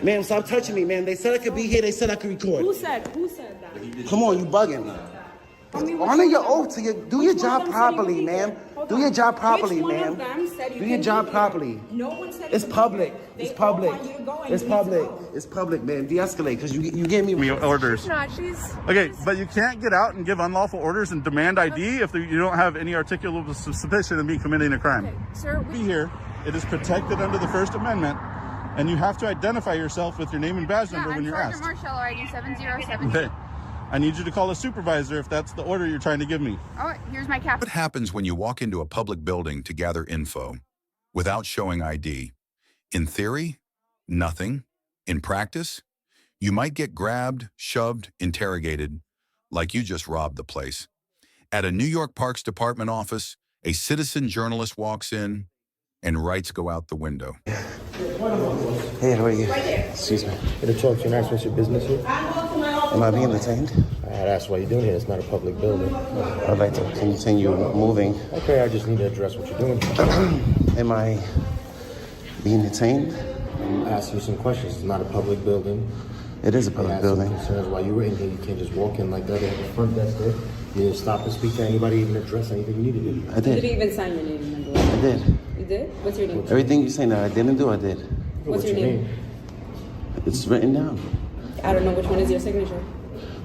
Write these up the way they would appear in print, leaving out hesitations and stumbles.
Ma'am, stop touching me, ma'am. They said I could be here. They said I could record. Who said that? Come on, you bugging. Honor your oath. Do your job properly, ma'am. Do your job properly, ma'am. Do your job properly. No one said it's public. It's public. It's public. It's public, man. De-escalate, because you gave me orders. Okay, but you can't get out and give unlawful orders and demand ID if you don't have any articulable suspicion of me committing a crime. Okay, sir, Be here. It is protected under the First Amendment, and you have to identify yourself with your name and badge number when you're asked. Marshall ID 707. Okay. I need you to call a supervisor if that's the order you're trying to give me. Oh, here's my cap. What happens when you walk into a public building to gather info without showing ID? In theory, nothing. In practice, you might get grabbed, shoved, interrogated, like you just robbed the place. At a New York Parks Department office, a citizen journalist walks in and rights go out the window. Hey, how are you? Excuse me. Here to talk to you next. What's your business here? Am I being detained? That's why you're doing here. It's not a public building. I'd like to continue moving. Okay, I just need to address what you're doing. Am I being detained? I'm asking you some questions. It's not a public building. It is a public building. Concerns while you were in here. You can't just walk in like that at the front desk there. You didn't stop and speak to anybody, even address anything you needed to do. I did. You didn't even sign your name, remember? I did. You did? What's your name? Everything you saying that I didn't do, I did. What's your name? It's written down. I don't know which one is your signature.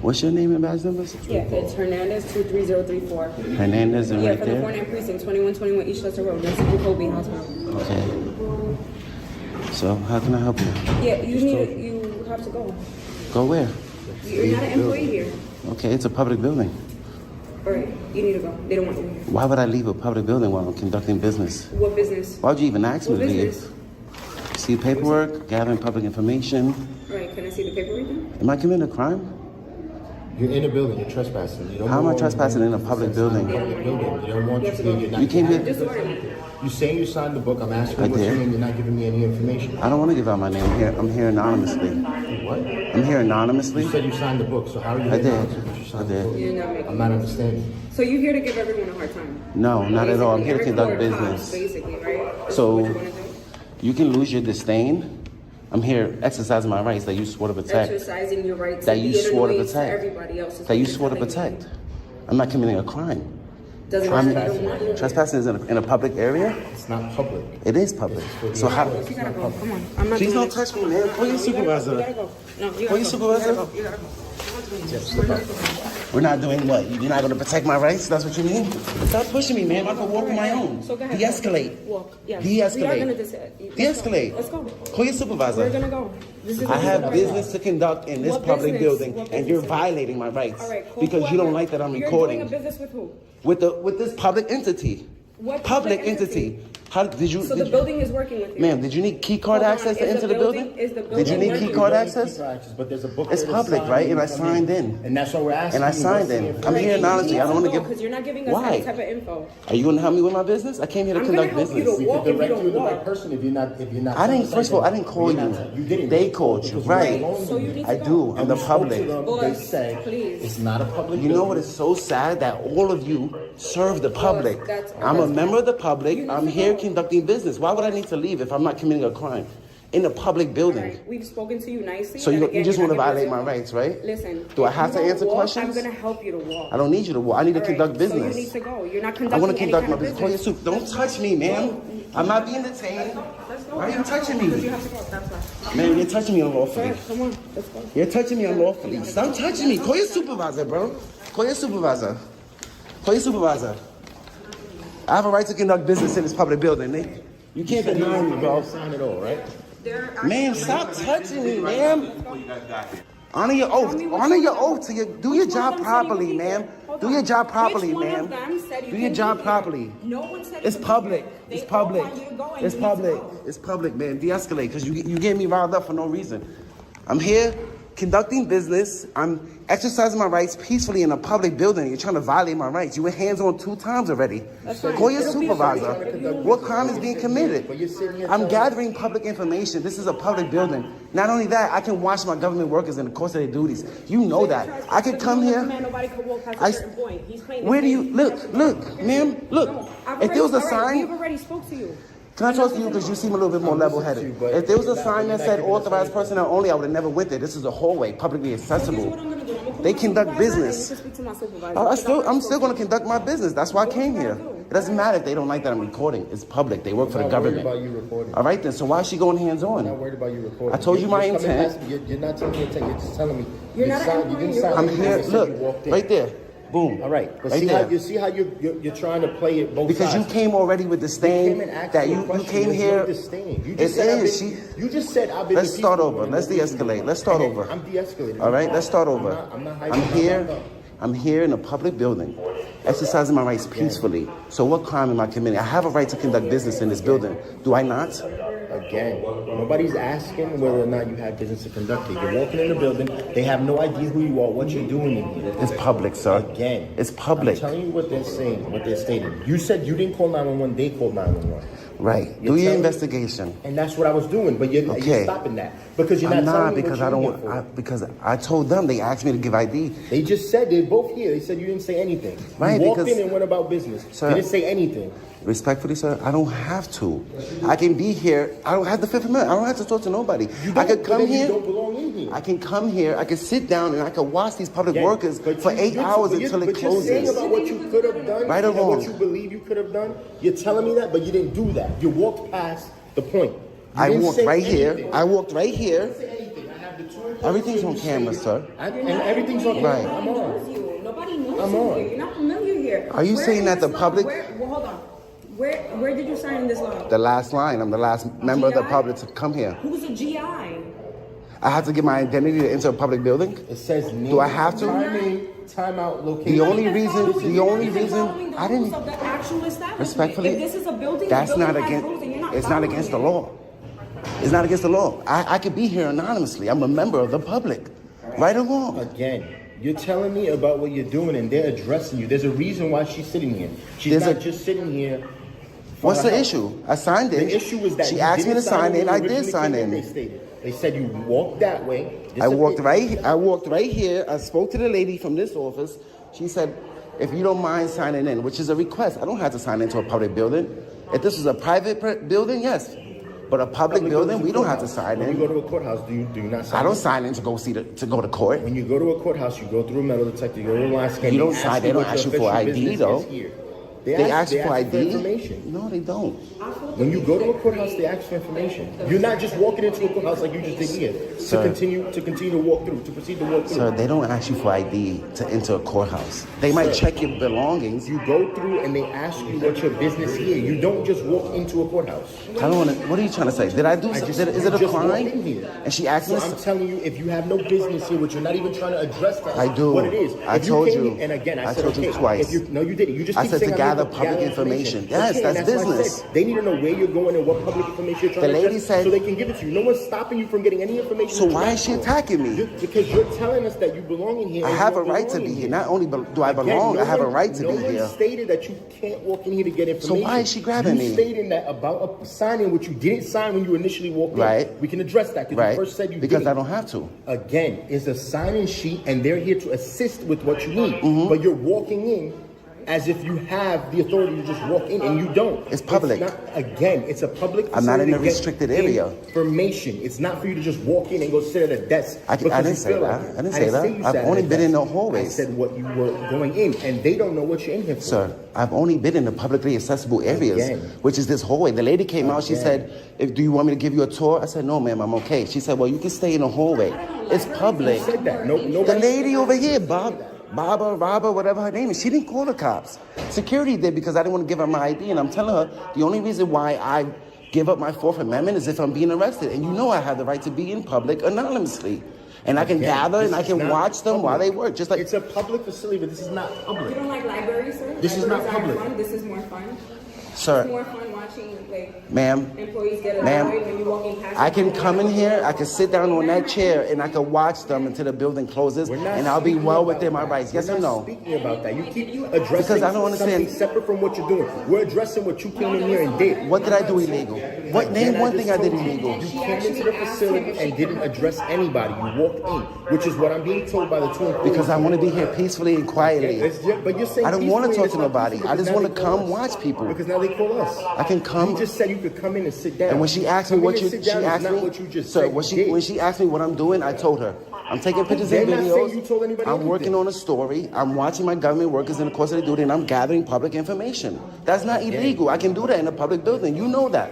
What's your name and badge number? Yeah, it's Hernandez 23034. Hernandez and Yeah, right for the there? 49 precinct, 2121 East Leicester Road, next to Kobe Hospital. Okay. So how can I help you? Yeah, you have to go. Go where? You're not an employee here. Okay, it's a public building. All right, you need to go. They don't want you here. Why would I leave a public building while I'm conducting business? What business? Why would you even ask me What to business? leave? See paperwork, gathering public information. All right, can I see the paperwork then? Am I committing a crime? You're in a building. You're trespassing. You don't How am I go trespassing in a public building? You don't want you to be. You're not You came here. Just order me. You saying you signed the book. I'm asking you I what's your did. name. You're not giving me any information. I don't want to give out my name. I'm here anonymously. What? I'm here anonymously. You said you signed the book. So how are you? I did. announcing that you signed the I did. book? You're not making I'm not understanding. So you're here to give everyone a hard time? No, not at all. I'm here to Basically, conduct every court business. cops, basically, right? So- What you wanna do? You can lose your disdain. I'm here exercising my rights that you swore to protect. Exercising your right to That you be an swore to annoyance to protect. everybody else. is That you what swore to you're telling me. protect. I'm not committing a crime. Doesn't matter. You don't want to. Trespassing is in a public area? It's not public. It is public. So how? You gotta go. Come on. I'm not Please doing don't this. touch me, man. Call your You supervisor. gotta go. No, you Call your gotta go. supervisor. You gotta go. We're not doing what? You're not going to protect my rights? That's what you mean? Stop pushing me, man. I can walk on my own. So go ahead. De-escalate. Walk. Yeah. De-escalate. We are gonna De-escalate. Let's go. Call your supervisor. We're gonna go. This is I have business to conduct in this What public business? building, What and you're business? violating my rights All right, cool. because you don't like that I'm You're recording doing a business with who? with this public entity. What Public entity? How did you? So did the building is working with you. Ma'am, did you need key card Hold on, access to is enter the building? Is the Did you building need working? key card You don't access? need access, but there's a book It's there to public, sign right? when And I you come signed in. And that's what we're asking. And I you. signed What's the in. I'm information? here anonymously. I don't want to give. Because you're not giving us Why? any type of info. Are you going to help me with my business? I came here to I'm conduct gonna help you business. to We walk could if you direct you to don't the right walk. person if you're not. I didn't. First of all, I didn't call You're you. not- You didn't. They called you, Because right? we're alone So you here. need to I go. do. I'm And the we spoke to public. them. Boss, They said please. it's not a public You know building. what is so sad? That all of you serve the public. that's- I'm a that's- member of the public. You need I'm to here go. conducting business. Why would I need to leave if I'm not committing a crime in a public All building? right, we've spoken to you nicely. So and you again, just you're want to not violate giving my us rights, right? Listen. Do I if have you to don't answer walk, questions? I'm gonna help you to walk. I don't need you to walk. I need to All conduct right, business. So you need to go. You're not I conducting want to any conduct kind my of business. Call your business. soup. Don't touch me, ma'am. I'm not being detained. Let's go. Why are you touching Because me? you have to go. That's why. Man, you're touching me unlawfully. Sir, come on. Let's go. You're touching me unlawfully. Stop touching me. Call your supervisor, bro. Call your supervisor. Call your supervisor. I have a right to conduct business in this public building. You can't deny me, bro. Sign it all, right? Man, stop touching me, ma'am. Honor your oath. Honor your oath. Do your job properly, ma'am. Do your job properly, ma'am. Do your job properly. No one said It's public. It's public. It's public. It's It's public, man. De-escalate, because you get me riled up for no reason. I'm here conducting business. I'm exercising my rights peacefully in a public building. You're trying to violate my rights. You were hands on 2 times already. fine. Call your It'll be supervisor. fine. What crime is being committed? But you're sitting here I'm telling- gathering public information. This is a public building. Not only that, I can watch my government workers in the course of their duties. You know that. I could come here. Nobody could walk past I- a certain point. He's playing. Where do you look, ma'am? Look. If there was a sign, We've already spoke to you. Can I talk to you because you seem a little bit more level-headed? If there was a sign that said authorized personnel only, I would have never went there. This is a hallway, publicly accessible. They conduct business. I'm still going to conduct my business. That's why I came here. It doesn't matter if they don't like that I'm recording. It's public. They work for the government. I'm not worried about you recording. All right then. So why is she going hands-on? I'm not worried about you recording. I told you my intent. You're not telling me intent. You're just telling me. You're not I'm here. Look, right there. Boom. All right, but right see how you're trying to play it both because sides. you came already with the stain that you came here. You just said I've been. Let's start over. Let's de-escalate. Let's start over. I'm de-escalating. All right, let's start over. I'm here in a public building, exercising my rights peacefully. So what crime am I committing? I have a right to conduct business in this building. Do I not? Again, nobody's asking whether or not you have business to conduct it. You're walking in the building. They have no idea who you are, what you're doing in here. It's public, sir. Again, it's public. I'm telling you what they're saying, what they're stating. You said you didn't call 911. They called 911. Right. Do your investigation. And that's what I was doing, but you're stopping that because you're not telling me because what I don't want. Because I told them they asked me to give ID. They just said they're both here. They said you didn't say anything. Right. You walked in and went about business. Sir, you didn't say anything. Respectfully, sir, I don't have to. I can be here. I don't have the Fifth Amendment. I don't have to talk to nobody. I could come here. You don't belong in here. I can come here. I can sit down and I can watch these public workers for 8 hours until it closes. You're saying about what you could have done, right or wrong? What you believe you could have done. You're telling me that, but you didn't do that. You walked past the point. I walked right here. I walked right here. Everything's on camera, sir. And everything's on camera. Right. I'm on. Nobody knows I'm you on. here. You're not familiar here. Are you saying that the public? Hold on. Where did you sign this law? The last line. I'm the last member of the public to come here. Who's a GI? I have to give my identity to enter a public building? It says name. Do I have to? Timeout location. The only reason I didn't. Respectfully, if this is a building, that's not against. It's not against the law. It's not against the law. I could be here anonymously. I'm a member of the public. Right or wrong? Again, you're telling me about what you're doing and they're addressing you. There's a reason why she's sitting here. She's not just sitting here. What's the issue? I signed in. The issue was that she asked me to sign in. I did sign in. They said you walked that way. I walked right here. I spoke to the lady from this office. She said, if you don't mind signing in, which is a request. I don't have to sign into a public building. If this is a private building, yes. But a public building, we don't have to sign in. When you go to a courthouse, do you not sign in? I don't sign in to go to court. When you go to a courthouse, you go through a metal detector, you go to a line scan. You don't sign. They don't ask you for ID though. They ask you for ID? Information. No, they don't. When you go to a courthouse, they ask for information. You're not just walking into a courthouse like you just did here. Sir, to continue to walk through, to proceed to walk through. Sir, they don't ask you for ID to enter a courthouse. They might check your belongings. You go through and they ask you what's your business here. You don't just walk into a courthouse. I don't want to. What are you trying to say? Did I do something? Is it a crime? And she asked me. So I'm telling you, if you have no business here, which you're not even trying to address that. I do. What it is. I told you. And again, I told you twice. No, you didn't. You just. I said to gather public information. Yes, that's business. They need to know where you're going and what public information you're trying to lady said, so they can give it to you. No one's stopping you from getting any information. So why is she attacking me? Because you're telling us that you belong in here. I have a right to be here. Not only do I belong, I have a right to be here. No one stated that you can't walk in here to get information. So why is she grabbing me? You stating that about a signing which you didn't sign when you initially walked in. Right. We can address that because you first said you because didn't. I don't have to. Again, it's a sign-in sheet and they're here to assist with what you need. But you're walking in as if you have the authority to just walk in, and you don't. It's public. It's a public facility. I'm not in a restricted area. Information. It's not for you to just walk in and go sit at a desk. I didn't say that. I didn't say that. I've only been in the hallways. I said what you were going in, and they don't know what you're in here for. Sir, I've only been in the publicly accessible areas, which is this hallway. The lady came out. She said, "Do you want me to give you a tour?" I said, "No, ma'am, I'm okay." She said, "Well, you can stay in the hallway. It's public." Who said that? No. The lady over here, Baba, whatever her name is, she didn't call the cops. Security did because I didn't want to give her my ID. And I'm telling her the only reason why I give up my Fourth Amendment is if I'm being arrested. And you know I have the right to be in public anonymously. And I can gather and I can watch them while they work. Just like it's a public facility, but this is not public. You don't like libraries, sir? This is not public. Fun? This is more fun. Sir, it's more fun watching employees get annoyed when you're walking past. I can come in here, I can sit down on that chair, and I can watch them until the building closes, and I'll be well within my rights. Yes or no? We're not speaking about that. You keep addressing because I don't understand. something separate from what you're doing. We're addressing what you came in here and did. What did I do illegal? What name one thing I did told you. illegal? You came into the facility and didn't address anybody. You walked in, which is what I'm being told by the two employees. Because I want to be here peacefully and quietly. But you're saying I don't want to peacefully, talk to and it's not nobody. peaceful I just because want to now they call come us. watch people. Because now they call us. I can come. You just said you could come in and sit down. And when she asked me Come what in you, and sit she down is asked not me, what you just sir, said you when did. she asked me what I'm doing, I told her, I'm taking pictures and They're not saying videos. you told anybody I'm anything. working on a story. I'm watching my government workers in the course of their duty, and I'm gathering public information. That's not illegal. I can do that in a public building. You know that.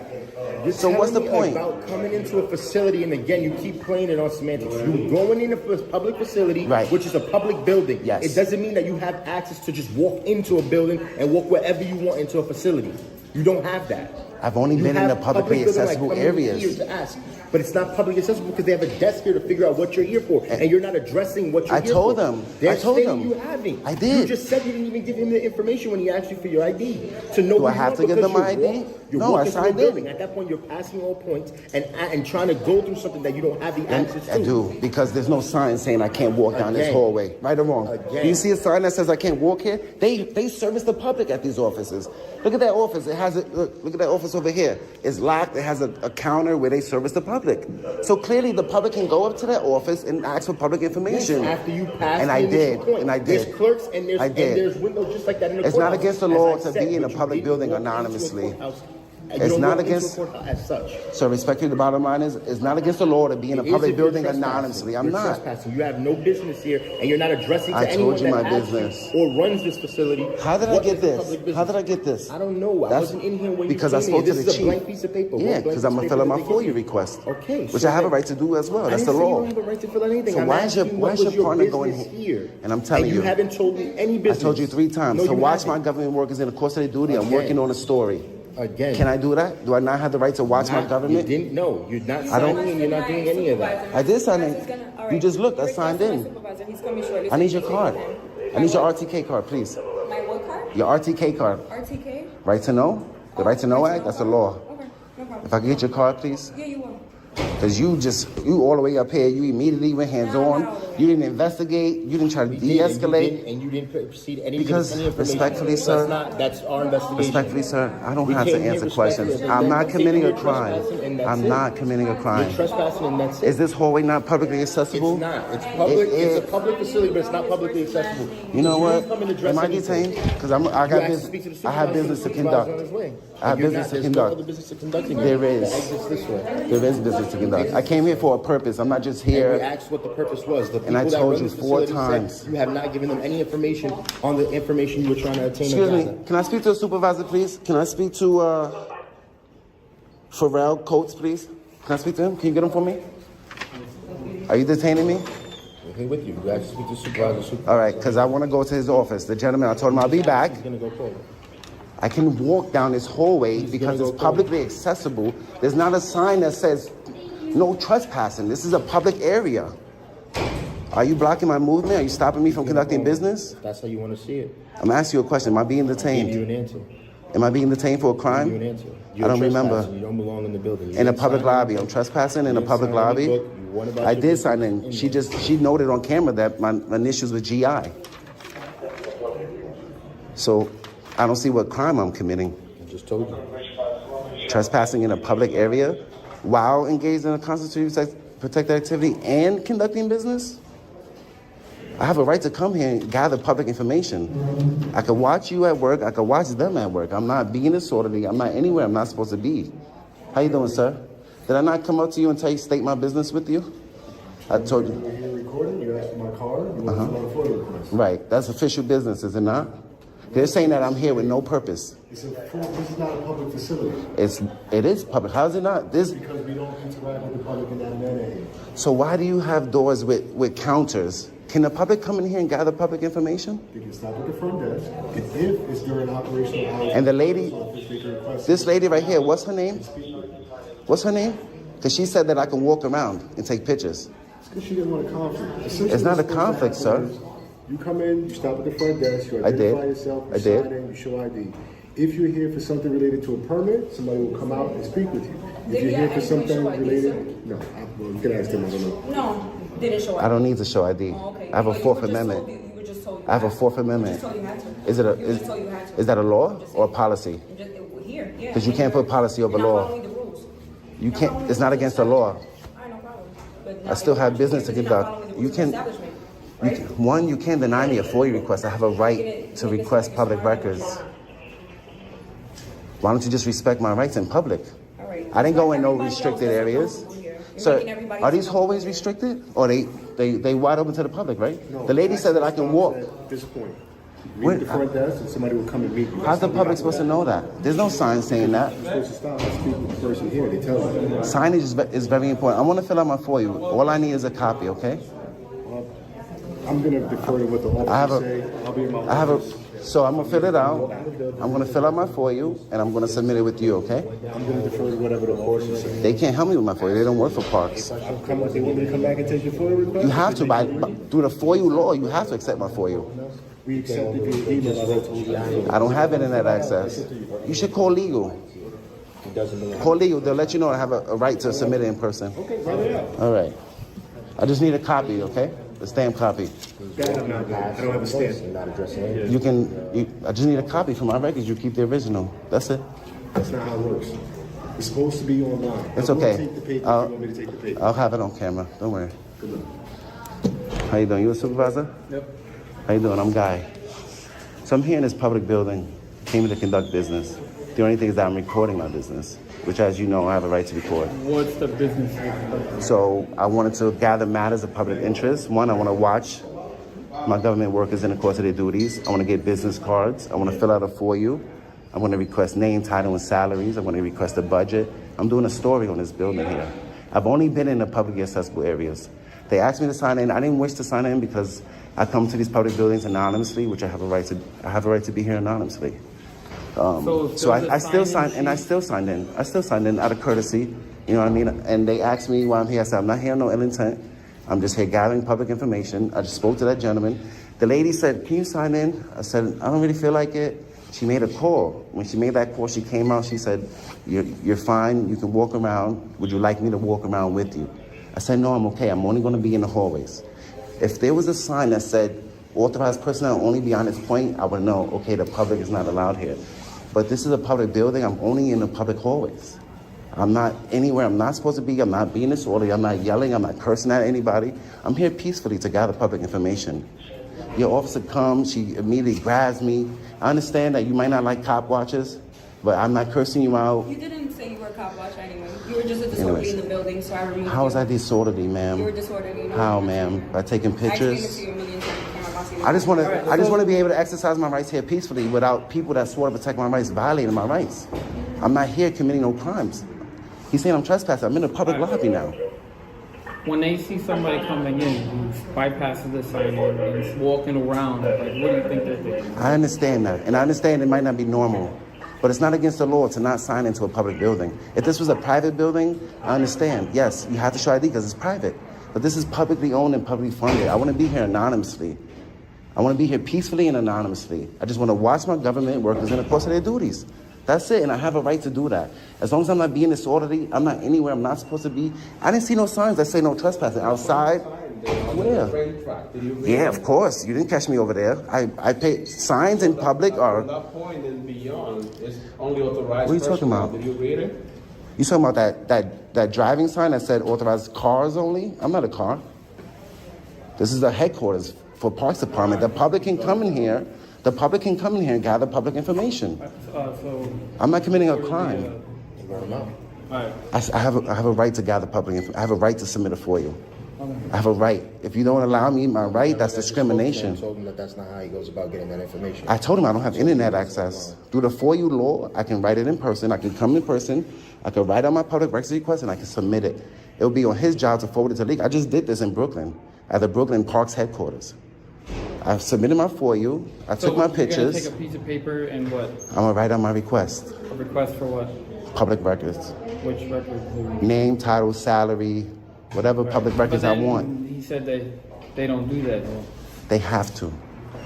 You're So what's the telling me point? about coming into a facility, and again, you keep playing it on semantics. You're going in a public facility, Right. which is a public building. Yes. It doesn't mean that you have access to just walk into a building and walk wherever you want into a facility. You don't have that. I've only You been in have the publicly public building, accessible like, come in areas. here to ask, but it's not publicly accessible because they have a desk here to figure out what you're here for, and you're not addressing what you're I here told for. them. They're I told saying them. you haven't. I did. You just said you didn't even give him the information when he asked you for your ID to know. Do who I you have are to give because them my you're ID? You're No, I walking through a signed building. in. At that point, you're passing all points and trying to go through something that you don't have the access to. I do, because there's no sign saying I can't walk down this Again. hallway. Right or wrong? Again. Do you see a sign that says I can't walk here? They service the public at these offices. Look at that office. It has look at that office over here. It's locked. It has a counter where they service the public. So clearly the public can go up to that office and ask for public information. Yes, after you pass and the I initial did. point. And I did. There's clerks and there's, I and did. there's windows just like that in the It's not courthouse. against the As law I to said, be in a but you public didn't building walk into a anonymously. courthouse, and you It's don't not walk into a against- courthouse as such. So respectfully, the bottom line is, it's not against the law to be in a It is public if you're building trespassing. anonymously. I'm You're not. trespassing. You have no business here, and you're not addressing to I anyone told you that my asks you business. or runs this facility. How did I what get is this? public business. How did I get this? I don't know. I That's wasn't in here when because you I came spoke here. to the This is a chief. blank piece of paper. Yeah, One blank because I'm piece gonna of fill out paper my that they FOIA give you. request. Okay, Which so I have a then- right to do as well. I That's didn't the say you law. don't have a right to fill out anything. So I'm why is your- asking why what is your was your partner going business here? here? And I'm telling and you. you haven't told me any I business. told you 3 times No, to you watch my haven't. government workers in the course of their duty. I'm Again. working on a story. Again. Can I do that? Do I not have the right to watch my government? You didn't know. You're not I don't- signing and you're not doing any of that. I did sign in. You just looked. I signed in. I need your card. I need your RTK card, please. My what card? Your RTK card. RTK? Right to know? The Right to Know Act? That's the law. Okay, no problem. If I could get your card, please. Yeah, you will. Because you all the way up here, you immediately went hands on. You didn't investigate. You didn't try to de-escalate. And you didn't proceed any Because any information. respectfully, sir, That's our investigation. Respectfully, sir, I don't We have to came here answer respectfully. questions. I'm not That's it. committing a You're crime. trespassing and that's I'm it. not committing a You're crime. trespassing and that's it. Is this hallway not publicly accessible? It's not. It's public. It It's is. a public facility, but it's not publicly accessible. You know You what? didn't come and address Am I anything. detained? Because I You got have to business. speak to the I have supervisor. business to The supervisor's conduct. on his way. I have You're business not. to There's conduct. No other business to conducting. There is. The exit's this way. There is business to conduct. I came here for a purpose. I'm not just And we here. asked what the purpose was. The And I people that told run you this 4 facility said times. you have not given them any information on the information you were trying to obtain. Excuse and me. gather. Can I speak to a supervisor, please? Can I speak to Pharrell Coates, please? Can I speak to him? Can you get him for me? Are you detaining me? We're here with you. You have to speak to the supervisor. All right, because I want to go to his office. The gentleman, I told him I'll be back. He's gonna go forward. I can walk down this hallway because gonna it's go publicly accessible. There's not a sign that says no trespassing. This is a public area. Are you blocking my movement? Are you stopping me from conducting business? That's how you want to see it. I'm asking you a question. Am I being Give you detained? an answer. Am I being detained for a Give you an crime? answer. I You're don't remember. trespassing. You don't belong in the building. You In a didn't public sign lobby. anything. I'm trespassing in a You public didn't sign any lobby. book. You won about I your did business sign in. She noted on camera that my initials were GI. So I don't see what crime I'm committing. I just told you. Trespassing in a public area while engaged in a constitutionally protected activity and conducting business? I have a right to come here and gather public information. I could watch you at work. I could watch them at work. I'm not being disorderly. I'm not anywhere I'm not supposed to be. How you doing, sir? Did I not come up to you and tell you, state my business with you? I told you. You're here recording, you asked for my card, you want to know the photo request. Right. That's official business, is it not? They're saying that I'm here with no purpose. This is not a public facility It is public. How is it not? because we don't interact with the public in that manner here. So why do you have doors with counters? Can the public come in here and gather public information? They can stop at the front desk. If it's during operational hours. And the lady, office, they can request this lady right here, what's her name? speak with. What's her name? Because she said that I can walk around and take pictures. It's because she didn't want a conflict. Essentially, It's not a what's conflict, supposed to sir. happen is You come in, you stop at the front desk, you I did. identify yourself, you I did. sign in, you show ID. If you're here for something related to a permit, somebody will come out and speak with you. If Did you're he here for actually something show ID, related, no, well, you can ask them, I don't know. No, didn't show I don't need to show ID. Oh, okay. I have a Well, you Fourth were just Amendment. told you were just told you I have a had to. Fourth You were Amendment. just told you had to. Is it You were just told you had to. is that a law or a policy? Here, yeah. Because you can't put policy over You're not law. following the rules. You can't. It's not against the law. I still have business to conduct. You can. One, you can't deny me a FOIA request. I have a right to request public records. Why don't you just respect my rights in public? I didn't go in no restricted areas. So, are these hallways restricted, or they wide open to the public, right? No, The lady said that I can walk. At this point, Where- leave the front desk and somebody will come and meet you. How's the public supposed to know that? There's no sign saying that. You're supposed to stop and speak with the person here. They tell you. Signage is very important. I want to fill out my FOIA. All I need is a copy, okay? I'm gonna defer to what the officers say. I'll be in my office. So I'm gonna fill it out. I'm gonna fill out my FOIA, and I'm gonna submit it with you, okay? I'm gonna defer to whatever the officers say. They can't help me with my FOIA. They don't work for parks. They want me to come back and take your FOIA request? You have to, through the FOIA law, you have to accept my FOIA. We accepted your email. I told you. I don't have internet access. You should call legal. Call legal. They'll let you know I have a right to submit it in person. Okay, write it out. All right. I just need a copy, okay? A stamp copy. That I'm not doing. I don't have a stamp. I just need a copy for my records. You keep the original. That's it. That's not how it works. It's supposed to be online. It's I will okay. take the paper if you want me to take the paper. I'll have it on camera. Don't worry. Good luck. How you doing? You a supervisor? Yep. How you doing? I'm Guy. So I'm here in this public building. Came here to conduct business. The only thing is that I'm recording my business, which, as you know, I have a right to record. What's the business? So I wanted to gather matters of public interest. One, I want to watch my government workers in the course of their duties. I want to get business cards. I want to fill out a FOIA. I want to request name, title, and salaries. I want to request a budget. I'm doing a story on this building here. I've only been in the publicly accessible areas. They asked me to sign in. I didn't wish to sign in because I come to these public buildings anonymously, which I have a right to. I have a right to be here anonymously. So I still signed, and I still signed in. I still signed in out of courtesy. You know what I mean? And they asked me why I'm here. I said, I'm not here on no ill intent. I'm just here gathering public information. I just spoke to that gentleman. The lady said, can you sign in? I said, I don't really feel like it. She made a call. When she made that call, she came out. She said, you're fine. You can walk around. Would you like me to walk around with you? I said, no, I'm okay. I'm only going to be in the hallways. If there was a sign that said, authorized personnel only beyond this point, I would know, okay, the public is not allowed here. But this is a public building. I'm only in the public hallways. I'm not anywhere I'm not supposed to be. I'm not being disorderly. I'm not yelling. I'm not cursing at anybody. I'm here peacefully to gather public information. Your officer comes. She immediately grabs me. I understand that you might not like cop watches, but I'm not cursing you out. You didn't say you were a cop watch anyway. You were just a disorderly in the building, so I removed How was you. I disorderly, ma'am? You were disorderly. How, ma'am? By taking I explained it pictures? to you a million times. I'm not saying I just want it. to be able to exercise my rights here peacefully without people that swore to protect my rights violating my rights. I'm not here committing no crimes. He's saying I'm trespassing. I'm in a public lobby now. When they see somebody coming in who's bypassing the sign and is walking around, like, what do you think they're doing? I understand that, and I understand it might not be normal, but it's not against the law to not sign into a public building. If this was a private building, I understand. Yes, you have to show ID because it's private, but this is publicly owned and publicly funded. I want to be here anonymously. I want to be here peacefully and anonymously. I just want to watch my government workers in the course of their duties. That's it, and I have a right to do that. As long as I'm not being disorderly, I'm not anywhere I'm not supposed to be. I didn't see no signs that say no trespassing outside. Where? Yeah, of course. You didn't catch me over there. I pay signs in public are. That point and beyond is only authorized. What are you talking personnel. about? Did you read it? You talking about that driving sign that said authorized cars only? I'm not a car. This is the headquarters for Parks Department. The public can come in here. The public can come in here and gather public information. So I'm not committing a crime. Alright. I have a right to gather public information. I have a right to submit a FOIA. I have a right. If you don't allow me my right, that's discrimination. I told him that that's not how he goes about getting that information. I told him I don't have internet access. Through the FOIA law, I can write it in person. I can come in person. I can write out my public records request and I can submit it. It'll be on his job to forward it to legal. I just did this in Brooklyn at the Brooklyn Parks headquarters. I submitted my FOIA. I took my You're gonna pictures. take a piece of paper and what? I'm gonna write out my request. A request for what? Public records. Which record? Name, title, salary, whatever public records I But then want. He said that they don't do that though. They have to.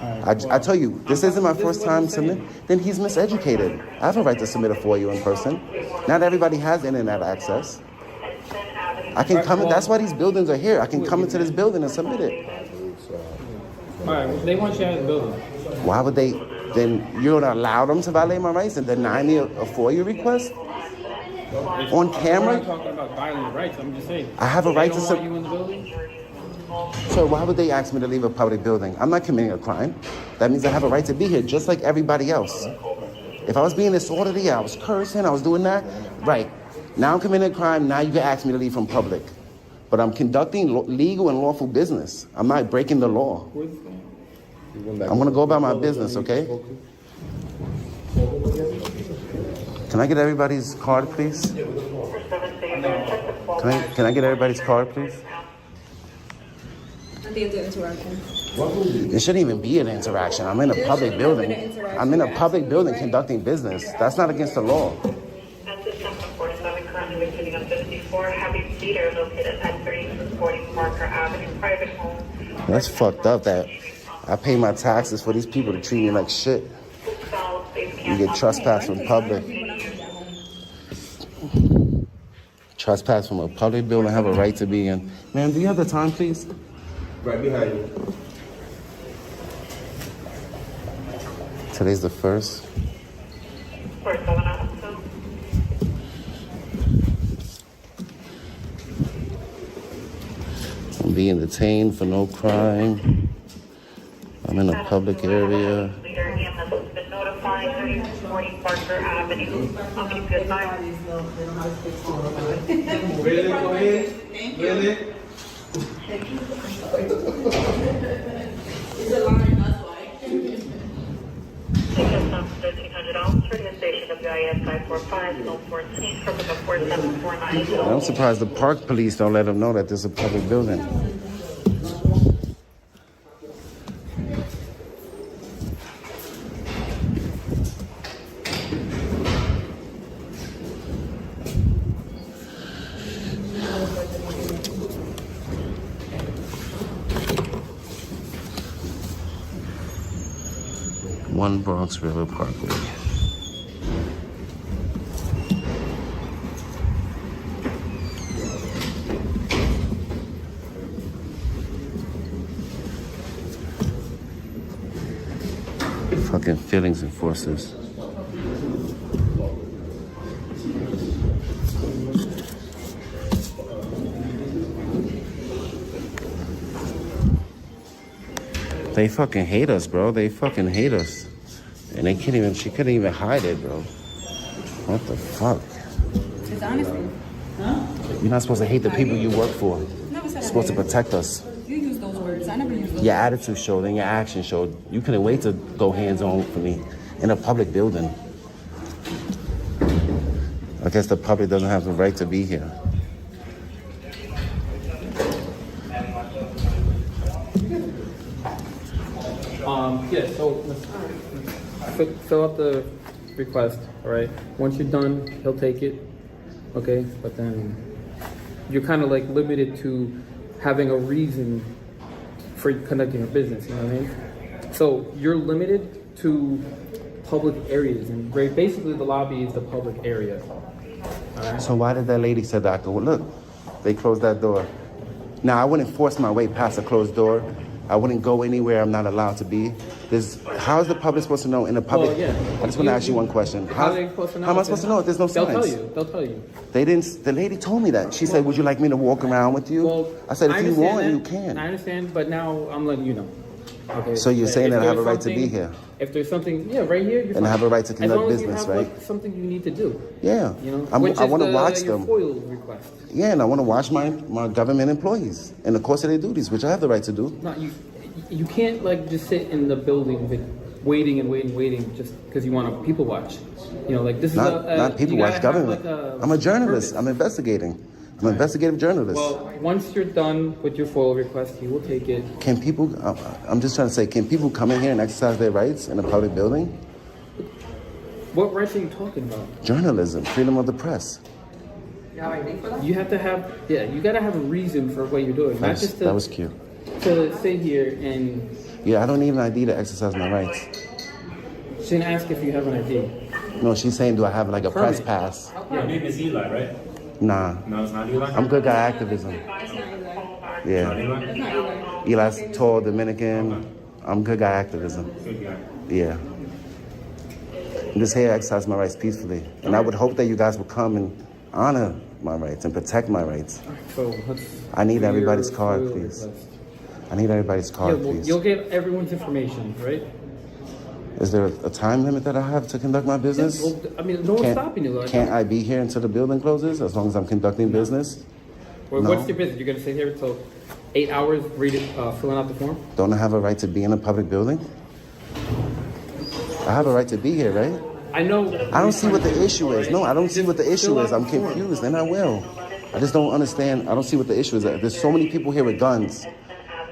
Alright, I tell you, this isn't my this first is what time I'm saying. submit. Then he's miseducated. I have a right to submit a FOIA in person. Not everybody has internet access. I can come in, that's why these buildings are here. I can come into this building and submit it. Alright, well, they want you out of the building. Why would they, then you're gonna allow them to violate my rights and deny me a FOIA request? On camera? I'm not talking about violent rights. I'm just saying. I have a They right don't to want you in the building? So why would they ask me to leave a public building? I'm not committing a crime. That means I have a right to be here just like everybody else. If I was being disorderly, I was cursing, I was doing that, right. Now I'm committing a crime, now you can ask me to leave from public. But I'm conducting legal and lawful business. I'm not breaking the law. I'm gonna go about my business, okay? Can I get everybody's card, please? Can I get everybody's card, please? I think it's an interaction. It shouldn't even be an interaction. I'm in a public building. I'm in a public building conducting business. That's not against the law. Currently receiving a 54 heavy speeder located at 340 Parker Avenue, private home. That's fucked up that I pay my taxes for these people to treat me like shit. You get trespass from public. Trespass from a public building, have a right to be in. Ma'am, do you have the time, please? Right behind you. Today's the 1st. I'm being detained for no crime. I'm in a public area. Really? Go ahead. Really? I'm surprised the park police don't let them know that this is a public building. One Bronx River Parkway. Fucking feelings enforcers. They fucking hate us, bro. They fucking hate us. And they can't even, she couldn't even hide it, bro. What the fuck? It's honesty. Huh? You're not supposed to hate the people you work for. Never said You're supposed to that. protect us. You use those words. I never use those Your words. attitude showed and your action showed. You couldn't wait to go hands-on for me in a public building. I guess the public doesn't have the right to be here. Yeah, so fill out the request, all right? Once you're done, he'll take it, okay? But then you're kind of like limited to having a reason for conducting a business, you know what I mean? So you're limited to public areas, and basically the lobby is the public area. All right? So why did that lady say that? I go, look, they closed that door. Now, I wouldn't force my way past a closed door. I wouldn't go anywhere I'm not allowed to be. How is the public supposed to know in the public? Well, yeah. I just want to ask you one question. How are they supposed to know? How am I supposed to know if there's no signs? They'll tell you. They didn't. The lady told me that. She said, would you like me to walk around with you? Well, I said, if you understand want, you that. can. I understand, but now I'm letting you know. Okay. So you're saying If that I have a there's right to be something- here? If there's something, yeah, right here, you're And I have a right to as conduct long as business, you have, right? Like, something you need to do. Yeah. You know, I want to watch your them. FOIL request. Yeah, and I want to watch my government employees in the course of their duties, which I have the right to do. Not you. You can't like just sit in the building waiting just because you want to people watch. You know, like this Not is people you gotta watch have, government. like, I'm a journalist. purpose. I'm investigating. I'm an investigative journalist. Well, once you're done with your FOIL request, he will take it. Can people, I'm just trying to say, can people come in here and exercise their rights in a public building? What rights are you talking about? Journalism, freedom of the press. You have to have, you gotta have a reason for what you're doing, not just That was cute. to sit here and. Yeah, I don't need an ID to exercise my rights. She didn't ask if you have an ID. No, she's saying, do I have like a press Permit. pass? Your name is Eli, right? Nah, No, it's not Eli. I'm good guy activism. Yeah, Eli's tall, Dominican. I'm good guy activism. Good guy. Yeah. I'm just here to exercise my rights peacefully. And I would hope that you guys would come and honor my rights and protect my rights. So let's. I need do everybody's your card, FOIL please. request. I need everybody's card, please. You'll get everyone's information, right? Is there a time limit that I have to conduct my business? Well, I mean, no one's stopping you. Can't I be here until the building closes as long as I'm conducting business? Well, No. what's your business? You're gonna sit here till 8 hours, filling out the form? Don't I have a right to be in a public building? I have a right to be here, right? I know. I don't see what the issue is. No, I don't see what the issue is. I'm confused, and I will. I just don't understand. I don't see what the issue is. There's so many people here with guns,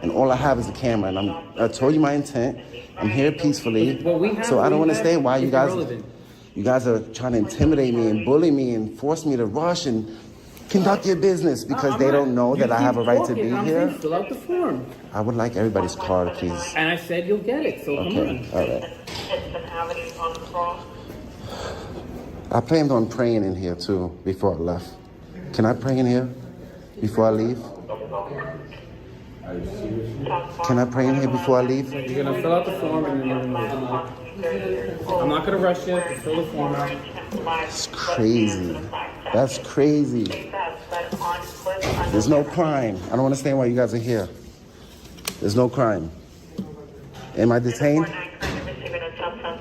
and all I have is a camera. And I told you my intent. I'm here peacefully. So I don't understand why you guys are trying to intimidate me and bully me and force me to rush and conduct your business because they don't know that I have a right to be here. Fill out the form. I would like everybody's card, please. And I said you'll get it, so come on. Okay, all right. I planned on praying in here too before I left. Can I pray in here before I leave? Can I pray in here before I leave? You're gonna fill out the form and then you're gonna leave. I'm not gonna rush you. Just fill the form out. It's crazy. That's crazy. There's no crime. I don't understand why you guys are here. There's no crime. Am I detained?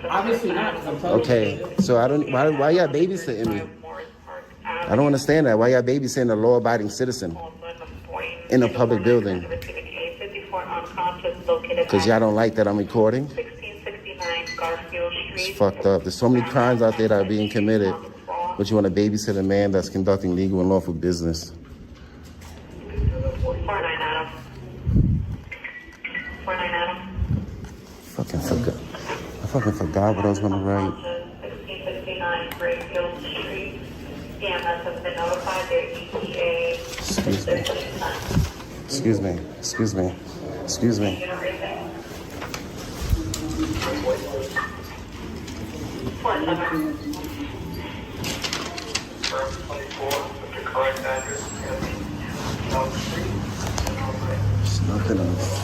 Obviously not, because I'm telling you. Okay, so I don't. Why y'all babysitting me? I don't understand that. Why y'all babysitting a law-abiding citizen in a public building? Because y'all don't like that I'm recording? It's fucked up. There's so many crimes out there that are being committed, but you want to babysit a man that's conducting legal and lawful business. Fucking forgot. I fucking forgot what I was gonna write. 1669 Grayfield Street. EMS has been notified their ETA. Excuse me. Excuse me. Excuse me. Excuse me. There's nothing else.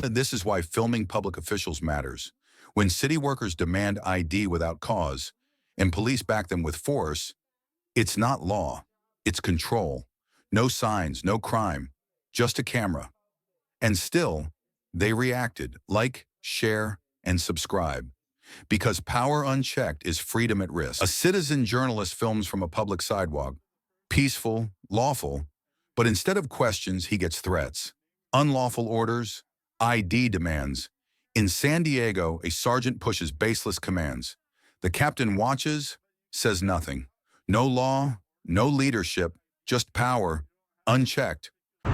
This is why filming public officials matters. When city workers demand ID without cause and police back them with force, it's not law, it's control. No signs, no crime, just a camera. And still, they reacted. Like, share, and subscribe. Because power unchecked is freedom at risk. A citizen journalist films from a public sidewalk, peaceful, lawful, but instead of questions, he gets threats. Unlawful orders, ID demands. In San Diego, a sergeant pushes baseless commands. The captain watches, says nothing. No law, no leadership, just power, unchecked. Can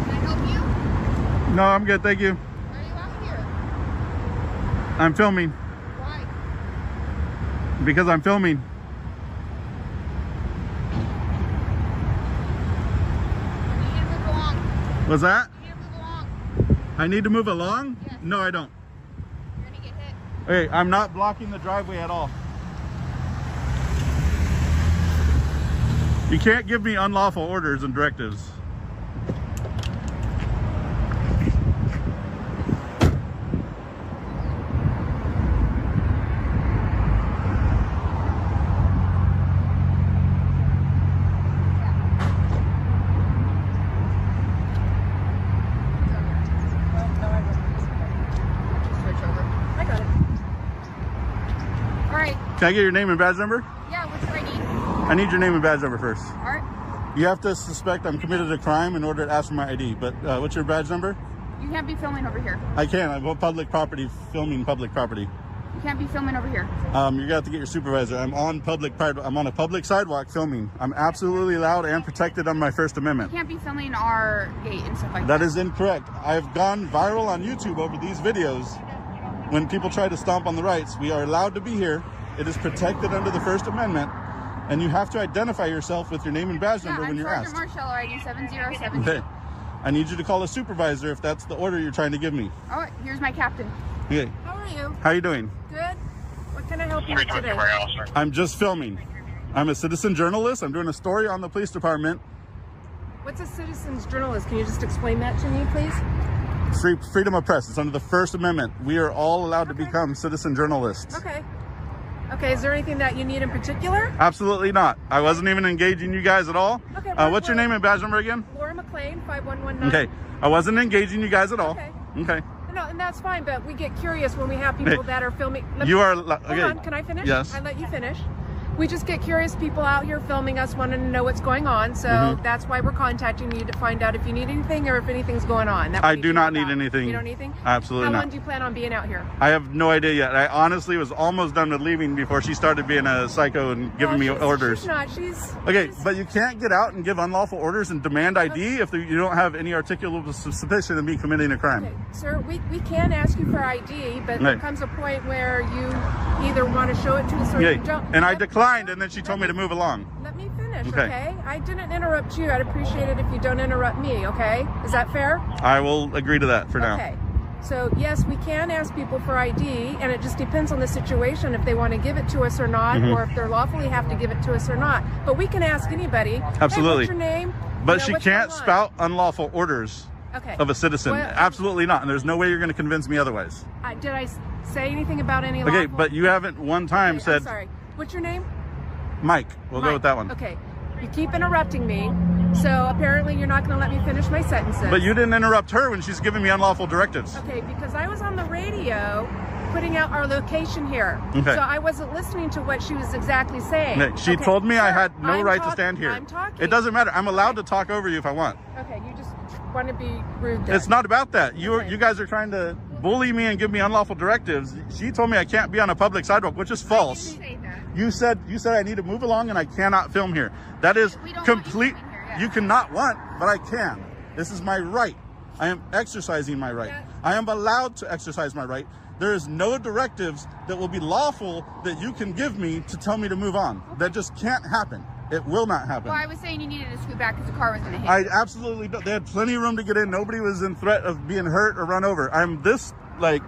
I help you? No, I'm good, thank you. Why are you out here? I'm filming. Why? Because I'm filming. You need to move along. What's that? You need to move along. I need to move along? Yes. No, I don't. You're gonna get hit. Hey, I'm not blocking the driveway at all. You can't give me unlawful orders and directives. I got it. All right. Can I get your name and badge number? Yeah, what do I need? I need your name and badge number first. All right. You have to suspect I'm committed a crime in order to ask for my ID, but what's your badge number? You can't be filming over here. I can. I'm on public property, filming public property. You can't be filming over here. You're gonna have to get your supervisor. I'm on a public sidewalk filming. I'm absolutely allowed and protected on my First Amendment. You can't be filming our gate and stuff like That is incorrect. I've gone viral on YouTube over these videos when people try to stomp on the rights. We are allowed to be here. It is protected under the First Amendment, and you have to identify yourself with your name and badge number when you're asked. I'm Sergeant Marshall, ID 707. Okay. I need you to call a supervisor if that's the order you're trying to give me. All right, here's my captain. Okay. How are you? How you doing? Good. What can I help you with today? I'm just filming. I'm a citizen journalist. I'm doing a story on the police department. What's a citizen's journalist? Can you just explain that to me, please? Freedom of press. It's under the First Amendment. We are all allowed to become citizen journalists. Okay. Okay, is there anything that you need in particular? Absolutely not. I wasn't even engaging you guys at all. Okay, what's your name and badge number again? Laura McLean, 5119. Okay. I wasn't engaging you guys at all. Okay. Okay. No, and that's fine, but we get curious when we have people that are filming. Okay. Hold on, can I finish? Yes. I let you finish. We just get curious people out here filming us, wanting to know what's going on. So that's why we're contacting you to find out if you need anything or if anything's going on. I do not need anything. You don't need anything? Absolutely not. How long do you plan on being out here? I have no idea yet. I honestly was almost done with leaving before she started being a psycho and giving me orders. She's not. She's okay, but you can't get out and give unlawful orders and demand ID if you don't have any articulable suspicion of me committing a crime. Okay, sir, we can ask you for ID, but there comes a point where you either want to show it to us or you don't. And I declined, and then she told me to move along. Let me finish, okay? I didn't interrupt you. I'd appreciate it if you don't interrupt me, okay? Is that fair? I will agree to that for now. Okay. So, yes, we can ask people for ID, and it just depends on the situation if they want to give it to us or not, or if they're lawfully have to give it to us or not. But we can ask anybody. Absolutely. Hey, what's your name? But she can't spout unlawful orders of a citizen. Well, absolutely not. And there's no way you're going to convince me otherwise. Did I say anything about any Okay, lawful? but you haven't one time said... I'm sorry. What's your name? Mike. We'll go with that one. Okay. You keep interrupting me, so apparently you're not going to let me finish my sentences. But you didn't interrupt her when she's giving me unlawful directives. Okay, because I was on the radio putting out our location here. Okay. So I wasn't listening to what she was exactly saying. Okay. She told me I had no right to stand here. I'm talking. It doesn't matter. I'm allowed to talk over you if I want. Okay, you just want to be rude there. It's not about that. You guys are trying to bully me and give me unlawful directives. She told me I can't be on a public sidewalk, which is false. You said I need to move along and I cannot film here. That is complete. You cannot want, but I can. This is my right. I am exercising my right. I am allowed to exercise my right. There is no directives that will be lawful that you can give me to tell me to move on. That just can't happen. It will not happen. Well, I was saying you needed to scoot back because the car was going to hit. I absolutely don't. They had plenty of room to get in. Nobody was in threat of being hurt or run over. I'm this, like,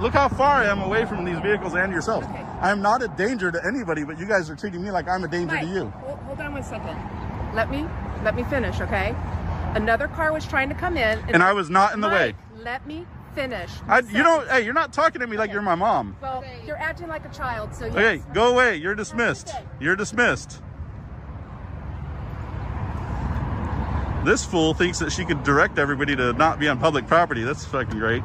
look how far I am away from these vehicles and yourself. Okay. I'm not a danger to anybody, but you guys are treating me like I'm a danger to you. Hold on 1 second. Let me finish, okay? Another car was trying to come in. And I was not in the way. Let me finish. Hey, you're not talking to me like you're my mom. Well, you're acting like a child, so yes. Okay, go away. You're dismissed. You're dismissed. This fool thinks that she could direct everybody to not be on public property. That's fucking great.